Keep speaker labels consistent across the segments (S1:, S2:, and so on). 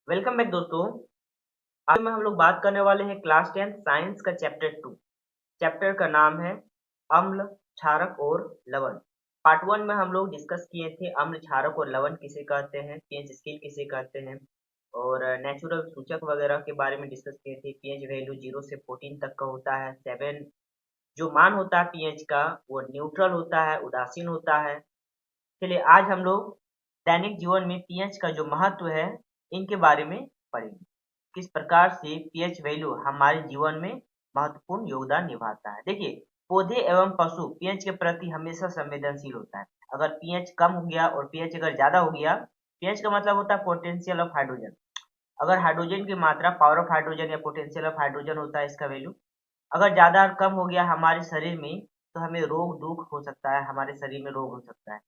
S1: Welcome back दोस्तों। आज में हम लोग बात करने वाले हैं क्लास 10 साइंस का चैप्टर 2। चैप्टर का नाम है अम्ल, क्षारक और लवण। पार्ट 1 में हम लोग डिस्कस किए थे अम्ल, क्षारक और लवण किसे कहते हैं, पीएच स्केल किसे कहते हैं और नेचुरल सूचक वगैरह के बारे में डिस्कस किए थे। पीएच वैल्यू 0 से 14 तक का होता है। 7 जो मान होता है पीएच का वो न्यूट्रल होता है, उदासीन होता है। चलिए आज हम लोग दैनिक जीवन में पीएच का जो महत्व है इनके बारे में पढ़ेंगे। किस प्रकार से पीएच वैल्यू हमारे जीवन में महत्वपूर्ण योगदान निभाता है। देखिए, पौधे एवं पशु पीएच के प्रति हमेशा संवेदनशील होता है। अगर पीएच कम हो गया और पीएच अगर ज्यादा हो गया, पीएच का मतलब होता है पोटेंशियल ऑफ हाइड्रोजन। अगर हाइड्रोजन की मात्रा, पावर ऑफ हाइड्रोजन या पोटेंशियल ऑफ हाइड्रोजन होता है इसका वैल्यू, अगर ज्यादा और कम हो गया हमारे शरीर में तो हमें रोग दुख हो सकता है, हमारे शरीर में रोग हो सकता है।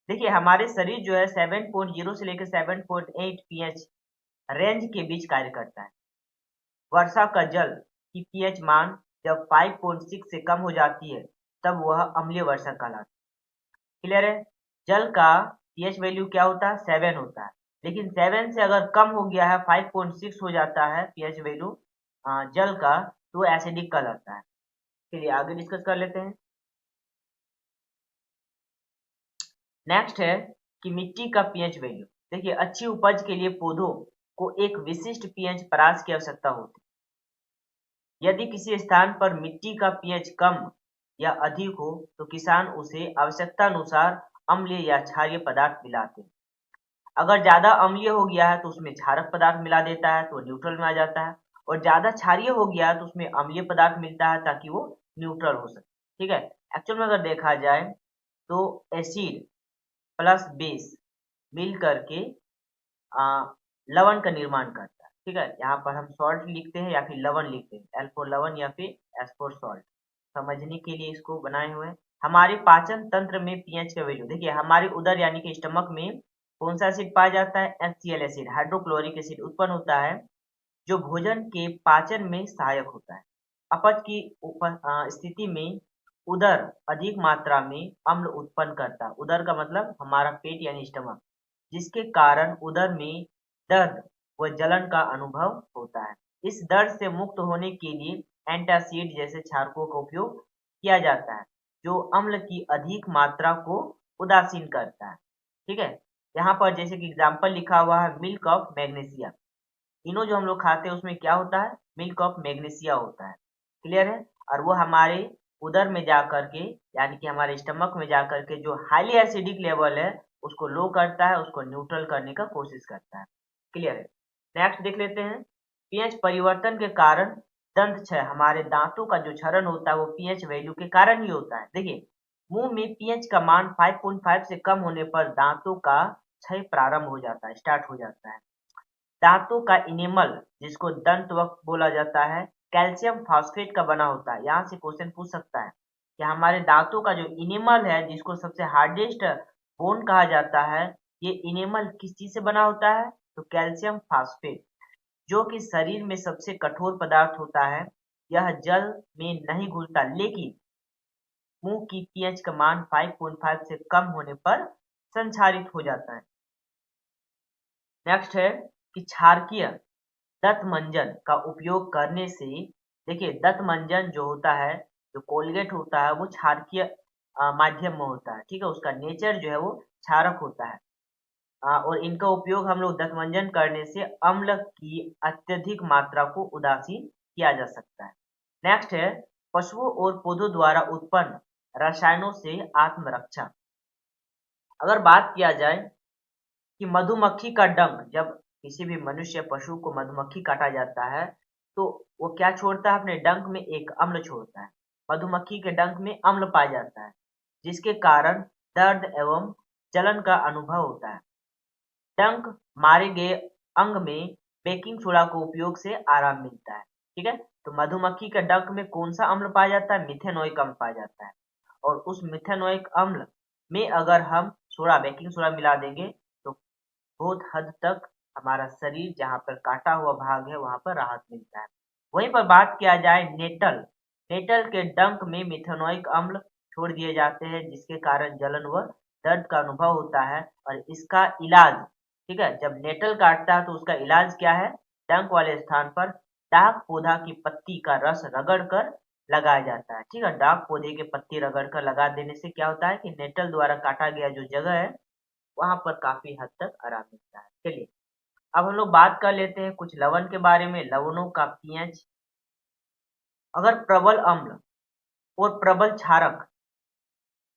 S1: देखिए, हमारे शरीर जो है 7.0 से लेकर 7.8 पीएच रेंज के बीच कार्य करता है। वर्षा का जल की पीएच मान जब 5.6 से कम हो जाती है तब वह अम्लीय वर्षा कहलाता है। क्लियर है? जल का पीएच वैल्यू क्या होता है? 7 होता है। लेकिन 7 से अगर कम हो गया है, 5.6 हो जाता है पीएच वैल्यू जल का, तो एसिडिक कहलाता है। चलिए आगे डिस्कस कर लेते हैं। नेक्स्ट है कि मिट्टी का पीएच वैल्यू। देखिए, अच्छी उपज के लिए पौधों को एक विशिष्ट पीएच परास की आवश्यकता होती है। यदि किसी स्थान पर मिट्टी का पीएच कम या अधिक हो तो किसान उसे आवश्यकता अनुसार अम्लीय या क्षारीय पदार्थ मिलाते हैं। अगर ज्यादा अम्लीय हो गया है तो उसमें क्षारक पदार्थ मिला देता है तो न्यूट्रल में आ जाता है, और ज्यादा क्षारीय हो गया है तो उसमें अम्लीय पदार्थ मिलता है ताकि वो न्यूट्रल हो सके। ठीक है? एक्चुअल में अगर देखा जाए तो एसिड प्लस बेस मिल करके लवण का निर्माण करता है। ठीक है? यहाँ पर हम सॉल्ट लिखते हैं या फिर लवण लिखते हैं, एल फॉर लवण या फिर एस फॉर सॉल्ट। समझने के लिए इसको बनाए हुए हैं। हमारे पाचन तंत्र में पीएच का वैल्यू, देखिए हमारे उदर यानी कि स्टमक में कौन सा एसिड पाया जाता है? HCl एसिड, हाइड्रोक्लोरिक एसिड उत्पन्न होता है जो भोजन के पाचन में सहायक होता है। अपच की स्थिति में उदर अधिक मात्रा में अम्ल उत्पन्न करता है। उदर का मतलब हमारा पेट यानी स्टमक, जिसके कारण उदर में दर्द व जलन का अनुभव होता है। इस दर्द से मुक्त होने के लिए एंटासिड जैसे क्षारकों का उपयोग किया जाता है जो अम्ल की अधिक मात्रा को उदासीन करता है। ठीक है? यहाँ पर जैसे कि एग्जाम्पल लिखा हुआ है मिल्क ऑफ मैग्नीशिया। तीनों जो हम लोग खाते हैं उसमें क्या होता है? मिल्क ऑफ मैग्नीशिया होता है। क्लियर है? और वो हमारे उदर में जा करके यानी कि हमारे स्टमक में जा करके जो हाईली एसिडिक लेवल है उसको लो करता है, उसको न्यूट्रल करने का कोशिश करता है। क्लियर है? नेक्स्ट देख लेते हैं। पीएच परिवर्तन के कारण दंत क्षय, हमारे दांतों का जो क्षरण होता है वो पीएच वैल्यू के कारण ही होता है। देखिए, मुंह में पीएच का मान 5.5 से कम होने पर दांतों का क्षय प्रारंभ हो जाता है, स्टार्ट हो जाता है। दांतों का इनेमल जिसको दंत वक्त बोला जाता है कैल्शियम फॉस्फेट का बना होता है। यहाँ से क्वेश्चन पूछ सकता है कि हमारे दांतों का जो इनेमल है जिसको सबसे हार्डेस्ट बोन कहा जाता है, ये इनेमल किस चीज से बना होता है? तो कैल्शियम फॉस्फेट, जो कि शरीर में सबसे कठोर पदार्थ होता है। यह जल में नहीं घुलता लेकिन मुंह की पीएच का मान 5.5 से कम होने पर संक्षारित हो जाता है। नेक्स्ट है कि क्षारकीय दंत मंजन का उपयोग करने से, देखिए दंत मंजन जो होता है, जो कोलगेट होता है वो क्षारकीय माध्यम में होता है। ठीक है? उसका नेचर जो है वो क्षारक होता है। और इनका उपयोग हम लोग दंत मंजन करने से अम्ल की अत्यधिक मात्रा को उदासीन किया जा सकता है। नेक्स्ट है पशुओं और पौधों द्वारा उत्पन्न रसायनों से आत्मरक्षा। अगर बात किया जाए कि मधुमक्खी का डंक, जब किसी भी मनुष्य या पशु को मधुमक्खी काटा जाता है तो वो क्या छोड़ता है? अपने डंक में एक अम्ल छोड़ता है। मधुमक्खी के डंक में अम्ल पाया जाता है जिसके कारण दर्द एवं जलन का अनुभव होता है। डंक मारे गए अंग में बेकिंग सोडा के उपयोग से आराम मिलता है। ठीक है? तो मधुमक्खी के डंक में कौन सा अम्ल पाया जाता है? मिथेनोइक अम्ल पाया जाता है। और उस मिथेनोइक अम्ल में अगर हम सोडा, बेकिंग सोडा मिला देंगे तो बहुत हद तक हमारा शरीर जहाँ पर काटा हुआ भाग है वहां पर राहत मिलता है। वहीं पर बात किया जाए नेटल, नेटल के डंक में मिथेनोइक अम्ल छोड़ दिए जाते हैं जिसके कारण जलन व दर्द का अनुभव होता है। और इसका इलाज ठीक है। जब नेटल काटता है तो उसका इलाज क्या है? डंक वाले स्थान पर डाक पौधा की पत्ती का रस रगड़ कर लगाया जाता है। ठीक है, डाक पौधे के पत्ती रगड़ कर लगा देने से क्या होता है कि नेटल द्वारा काटा गया जो जगह है वहां पर काफी हद तक आराम मिलता है। चलिए अब हम लोग बात कर लेते हैं कुछ लवण के बारे में। लवणों का पीएच, अगर प्रबल अम्ल और प्रबल क्षारक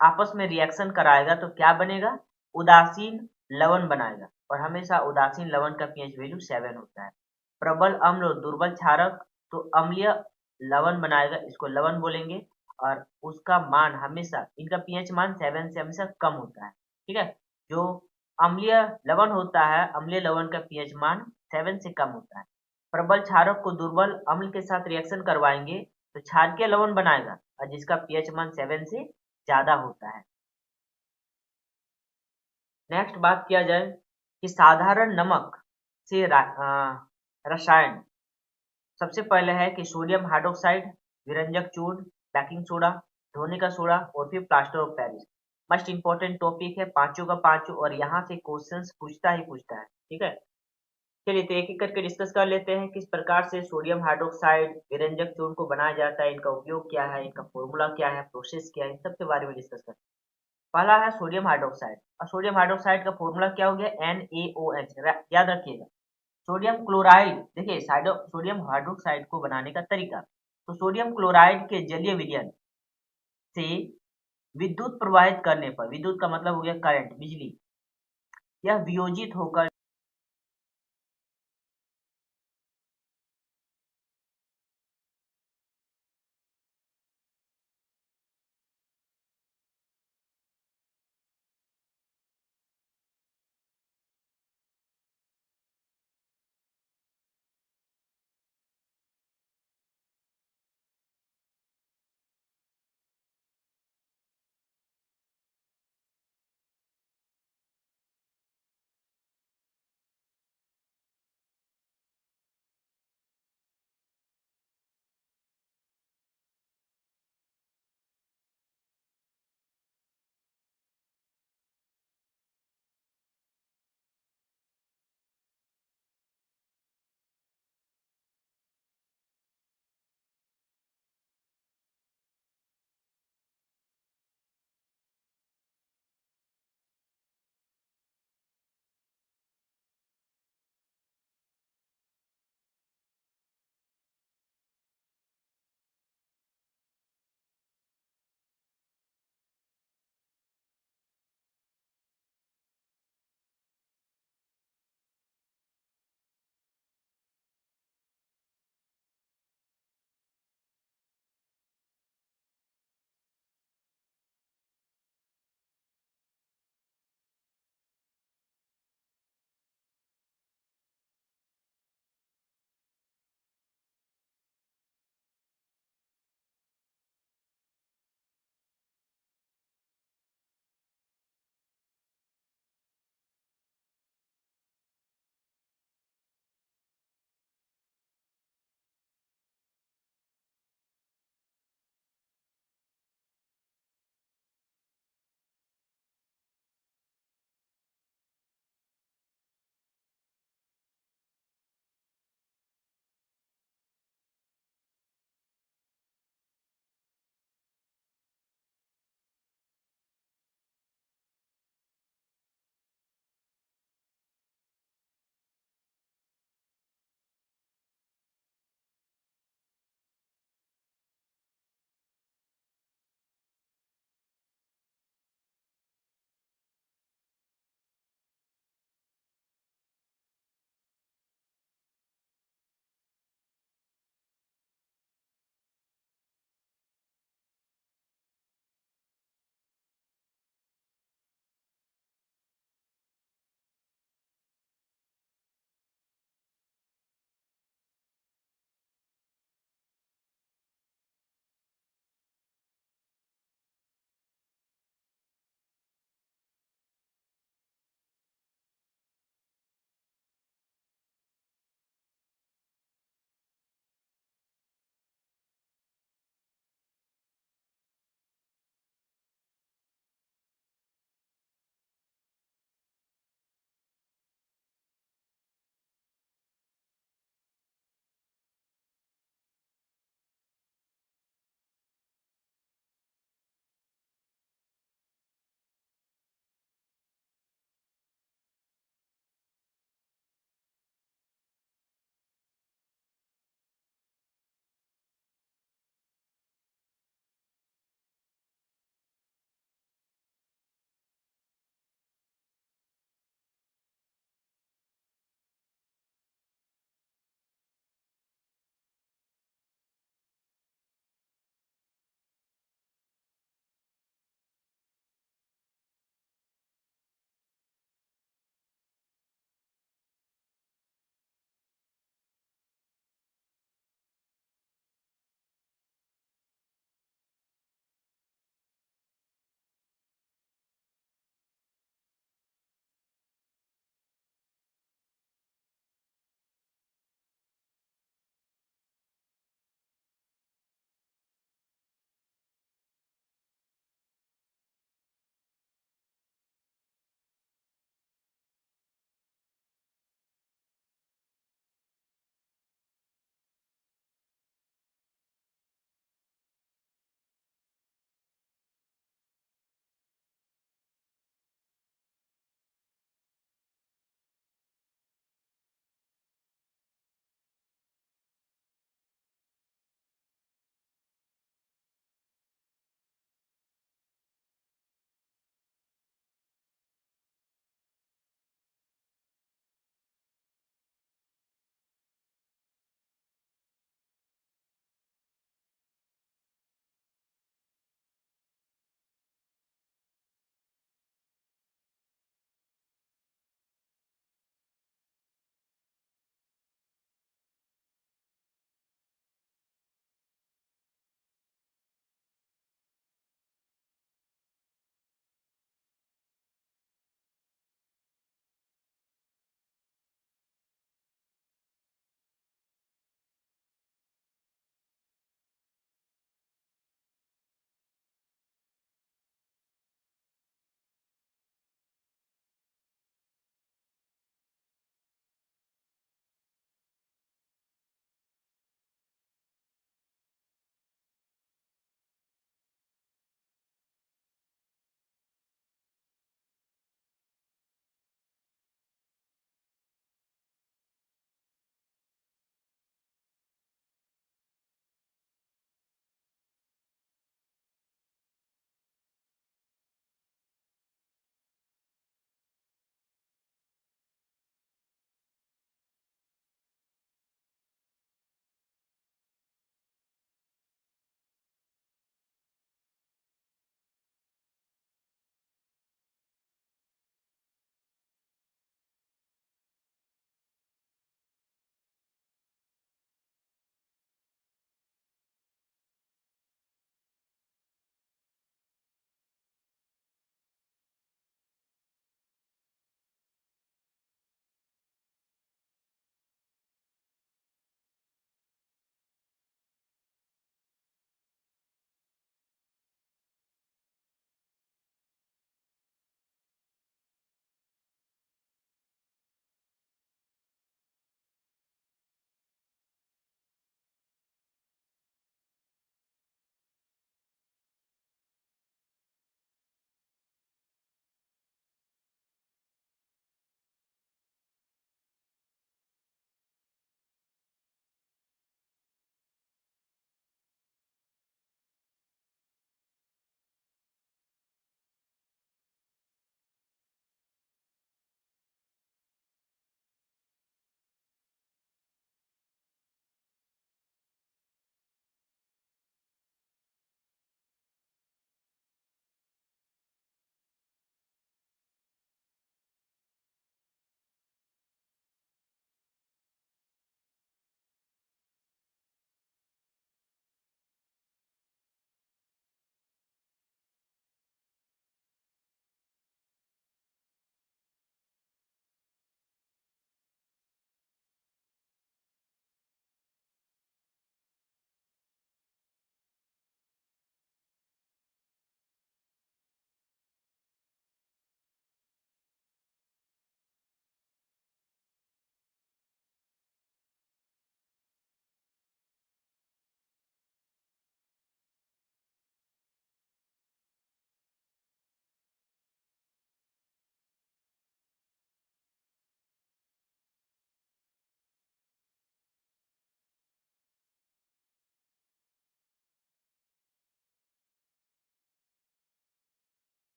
S1: आपस में रिएक्शन कराएगा तो क्या बनेगा? उदासीन लवण बनाएगा, और हमेशा उदासीन लवण का पीएच वैल्यू 7 होता है। प्रबल अम्ल और दुर्बल क्षारक तो अम्लीय लवण बनाएगा, इसको लवण बोलेंगे, और उसका मान हमेशा, इनका पीएच मान 7 से हमेशा कम होता है। ठीक है, जो अम्लीय लवण होता है, अम्लीय लवण का पीएच मान 7 से कम होता है। प्रबल क्षारक को दुर्बल अम्ल के साथ रिएक्शन करवाएंगे तो क्षारकीय लवण बनाएगा, और जिसका पीएच मान 7 से ज्यादा होता है। नेक्स्ट बात किया जाए कि साधारण नमक से रसायन। सबसे पहले है कि सोडियम हाइड्रोक्साइड, विरंजक चूर्ण, बेकिंग सोडा, धोने का सोडा और फिर plaster of Paris. Must important topic है, पांचों का पांचों, और यहाँ से क्वेश्चंस पूछता ही पूछता है। ठीक है, चलिए तो एक एक करके डिस्कस कर लेते हैं किस प्रकार से सोडियम हाइड्रोक्साइड, विरंजक चूर्ण को बनाया जाता है, इनका उपयोग क्या है, इनका फॉर्मूला क्या है, प्रोसेस क्या है, इन सब के बारे में डिस्कस करते हैं। पहला है सोडियम हाइड्रोक्साइड, और सोडियम हाइड्रोक्साइड का फॉर्मूला क्या हो गया? NaOH। याद रखिएगा। सोडियम क्लोराइड, देखिए सोडियम हाइड्रोक्साइड को बनाने का तरीका, तो सोडियम क्लोराइड के जलीय विलयन से विद्युत प्रवाहित करने पर, विद्युत का मतलब हो गया करंट, बिजली, यह वियोजित होकर